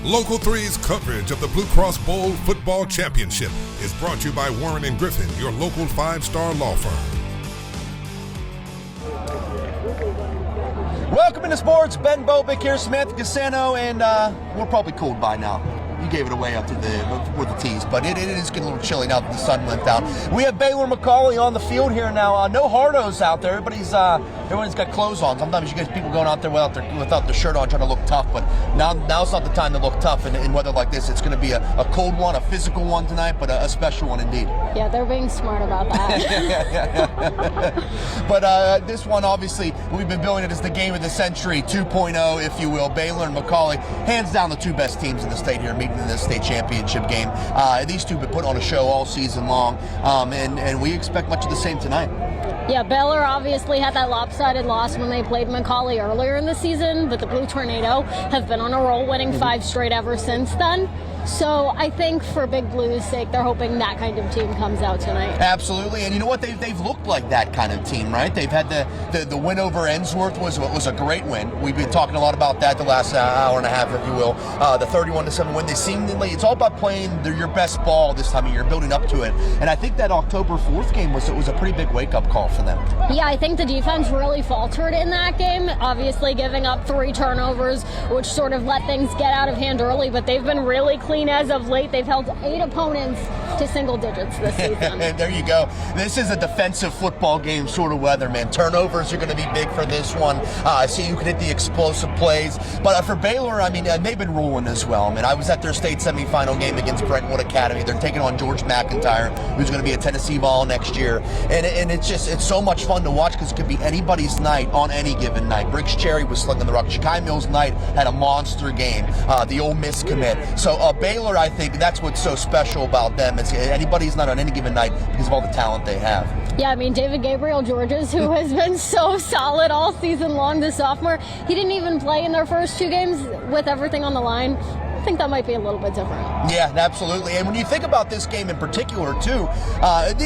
Local 3's coverage of the BlueCross Bowl Football Championship is brought to you by Warren & Griffin, your local 5-star law firm. Welcome into sports. Ben Bobick here, Samantha Casano, and we're probably cold by now. You gave it away up to before the tees, but it is getting a little chilly now that the sun went down. We have Baylor and McCallie on the field here now. No hardos out there. Everybody's got clothes on. Sometimes you get people going out there without their shirt on, trying to look tough. But now's not the time to look tough in weather like this. It's going to be a cold one, a physical one tonight, but a special one indeed. Yeah, they're being smart about that. But this one, obviously, we've been billing it as the game of the century 2.0, if you will. Baylor and McCallie, hands down the two best teams in the state here, meeting in this state championship game. These two have been putting on a show all season long, and we expect much of the same tonight. Yeah, Baylor obviously had that lopsided loss when they played McCallie earlier in the season, but the Blue Tornado have been on a roll, winning 5 straight ever since then. So I think for Big Blue's sake, they're hoping that kind of team comes out tonight. Absolutely, and you know what? They've looked like that kind of team, right? They've had the win over Ensworth was a great win. We've been talking a lot about that the last hour and a half, if you will. The 31-7 win. They seemingly, it's all about playing your best ball this time of year, building up to it. And I think that October 4th game was a pretty big wake-up call for them. Yeah, I think the defense really faltered in that game, obviously giving up 3 turnovers, which sort of let things get out of hand early, but they've been really clean as of late. They've held 8 opponents to single digits this season. There you go. This is a defensive football game sort of weather, man. Turnovers are going to be big for this one. I see you can hit the explosive plays. But for Baylor, I mean, they've been rolling as well. I mean, I was at their state semifinal game against Brentwood Academy. They're taking on George McIntyre, who's going to be a Tennessee Vol next year. And it's so much fun to watch because it could be anybody's night on any given night. Briggs Cherry was slinging the rock. Shakai Mills Knight had a monster game. The Ole Miss commit. So Baylor, I think that's what's so special about them. It's anybody's night on any given night because of all the talent they have. Yeah, I mean, David Gabriel Georges, who has been so solid all season long, the sophomore, he didn't even play in their first 2 games with everything on the line. I think that might be a little bit different. Yeah, absolutely. And when you think about this game in particular, too,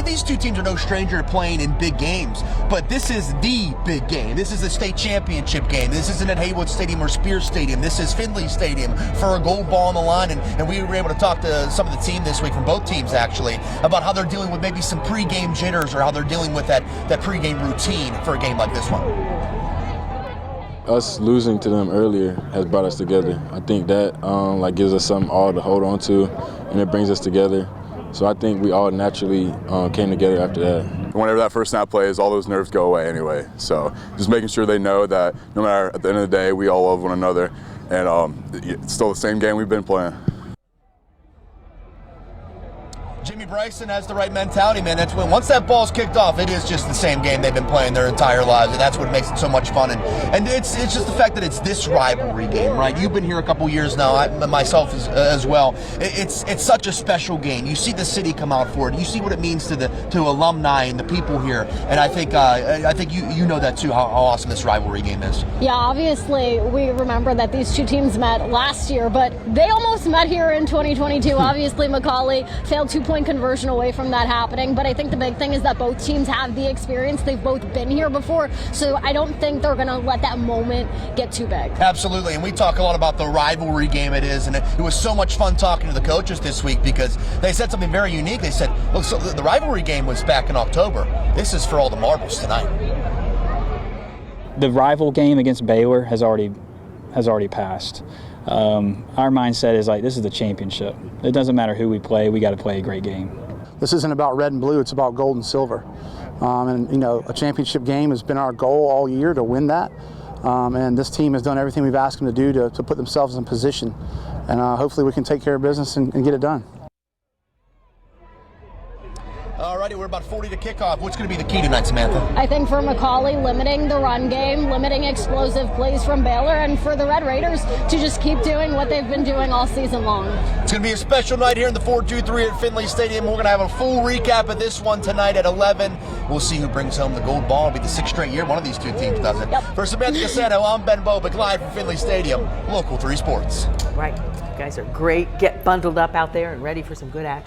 these two teams are no stranger to playing in big games, but this is the big game. This is the state championship game. This isn't at Haywood Stadium or Spears Stadium. This is Findlay Stadium for a gold ball on the line. And we were able to talk to some of the team this week, from both teams actually, about how they're dealing with maybe some pregame jitters or how they're dealing with that pregame routine for a game like this one. Us losing to them earlier has brought us together. I think that gives us something all to hold on to, and it brings us together. So I think we all naturally came together after that. Whenever that first snap plays, all those nerves go away anyway. So just making sure they know that no matter at the end of the day, we all love one another, and it's still the same game we've been playing. Jimmy Bryson has the right mentality, man. That's when once that ball's kicked off, it is just the same game they've been playing their entire lives, and that's what makes it so much fun. And it's just the fact that it's this rivalry game, right? You've been here a couple years now, myself as well. It's such a special game. You see the city come out for it. You see what it means to alumni and the people here. And I think you know that too, how awesome this rivalry game is. Yeah, obviously we remember that these two teams met last year, but they almost met here in 2022. Obviously, McCallie failed 2-point conversion away from that happening, but I think the big thing is that both teams have the experience. They've both been here before, so I don't think they're going to let that moment get too big. Absolutely, and we talk a lot about the rivalry game it is, and it was so much fun talking to the coaches this week because they said something very unique. They said, look, so the rivalry game was back in October. This is for all the marbles tonight. The rival game against Baylor has already passed. Our mindset is like, this is the championship. It doesn't matter who we play, we got to play a great game. This isn't about red and blue, it's about gold and silver. And you know, a championship game has been our goal all year, to win that. And this team has done everything we've asked them to do to put themselves in position. And hopefully we can take care of business and get it done. Alrighty, we're about 40 to kickoff. What's going to be the key tonight, Samantha? I think for McCallie, limiting the run game, limiting explosive plays from Baylor, and for the Red Raiders to just keep doing what they've been doing all season long. It's going to be a special night here in the 423 at Findlay Stadium. We're going to have a full recap of this one tonight at 11. We'll see who brings home the gold ball. It'll be the 6th straight year one of these two teams does it. Yep. For Samantha Casano, I'm Ben Bobick, live from Findlay Stadium, Local 3 Sports. Right. You guys are great. Get bundled up out there and ready for some good action.